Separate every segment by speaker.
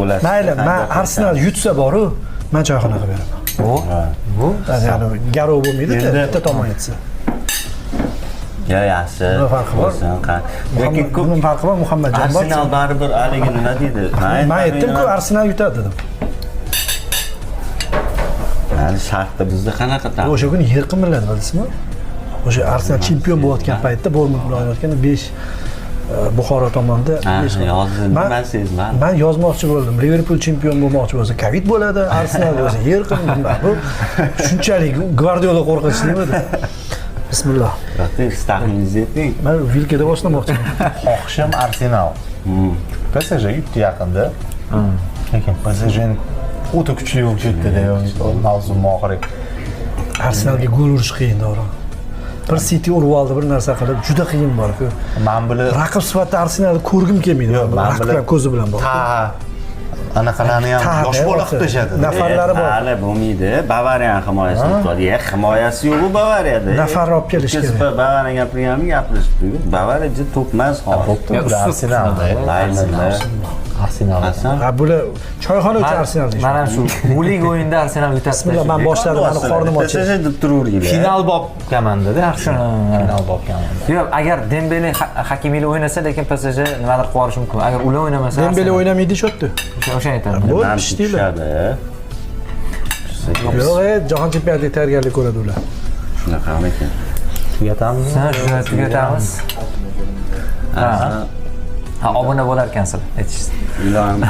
Speaker 1: bo'lasiz.
Speaker 2: Mayli, men Arsenal yutsa boru, men choyxonaga beraman.
Speaker 3: Bu
Speaker 2: Ya'ni garov bo'lmaydi-da, bitta tomon yetsa.
Speaker 1: Yaxshi.
Speaker 2: Nima farqi bor?
Speaker 1: Lekin ko'p
Speaker 2: nima farqi bor Muhammadjon?
Speaker 1: Arsenal baribir haligi nima deydi?
Speaker 2: Men aytdim-ku, Arsenal yutadi dedim.
Speaker 1: Hali shartda bizda qanaqa tam?
Speaker 2: O'sha kuni yer qimirladi, bilasizmi? O'sha Arsenal chempion bo'layotgan paytda Bournemouth bilan o'ynayotganda 5 Buxoro tomonda
Speaker 1: yozdim, men sezmadim.
Speaker 2: Men yozmoqchi bo'ldim. Liverpool chempion bo'lmoqchi bo'lsa, Covid bo'ladi, Arsenal bo'lsa yer qimirladi. Bu shunchalik Guardiola qo'rqinchlimi? Bismillah.
Speaker 1: Rahmat, taxminingizni ayting.
Speaker 2: Men Vilkada boshlamoqchiman.
Speaker 3: xohishim Arsenal. PSG yutdi yaqinda. Lekin PSG'ning o'ta kuchli bo'lib ketdi-da, mavzu oxiri.
Speaker 2: Arsenalga gol urish qiyin, to'g'ri. Bir City urib oldi, bir narsa qilib, juda qiyin bor-ku.
Speaker 3: Men buni
Speaker 2: Raqib sifatida Arsenalni ko'rgim kelmaydi. Raqiblar ko'zi bilan bor.
Speaker 3: Anaqalarni ham yosh bola qilib tashadi.
Speaker 2: Nafarlari bor.
Speaker 1: Hali bo'lmaydi. Bavariya himoyasini tutadi. Himoyasi yo'q bu Bavariyada.
Speaker 2: Nafar olib kelish kerak.
Speaker 1: Biz Bavariya gapirganmi, gapirishdik. Bavariya juda to'pmas hozir.
Speaker 3: Arsenalda. Arsenal.
Speaker 2: Ha, bular choyxona uchun Arsenal deydi.
Speaker 4: Men ham shu o'lik o'yinda Arsenal yutadi.
Speaker 2: Bismillah, men boshladim, meni qornim ochildi.
Speaker 1: PSG deb turaveringlar.
Speaker 3: Final bobkamanda-da, Arsenal. Final bobkamanda.
Speaker 4: Yo'q, agar Dembele Hakimi ile o'ynasa, lekin PSG nimadir qilib olishi mumkin. Agar ular o'ynamasa,
Speaker 2: Dembele o'ynamaydi shu-yerda.
Speaker 4: o'shani aytaman.
Speaker 2: Bu pishdilar. Yo'q, jahon chempionatiga tayyorgarlik ko'radi ular.
Speaker 1: Shunaqami ekan?
Speaker 3: Tugatamiz.
Speaker 4: Shuni tugatamiz. Ha, obuna bo'lar ekansizlar, aytishingiz.
Speaker 1: Ilon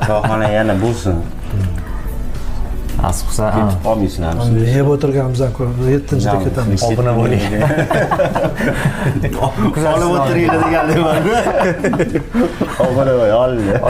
Speaker 1: choyxona yana bo'lsin.
Speaker 4: Asqsa,
Speaker 1: Ketib qolmaysizlar.
Speaker 2: Yeb o'tirganimizdan ko'ra 7-da ketamiz.
Speaker 3: Obuna bo'ling.
Speaker 1: Olib o'tiringlar deganlar bor. Obuna bo'ling, olinglar.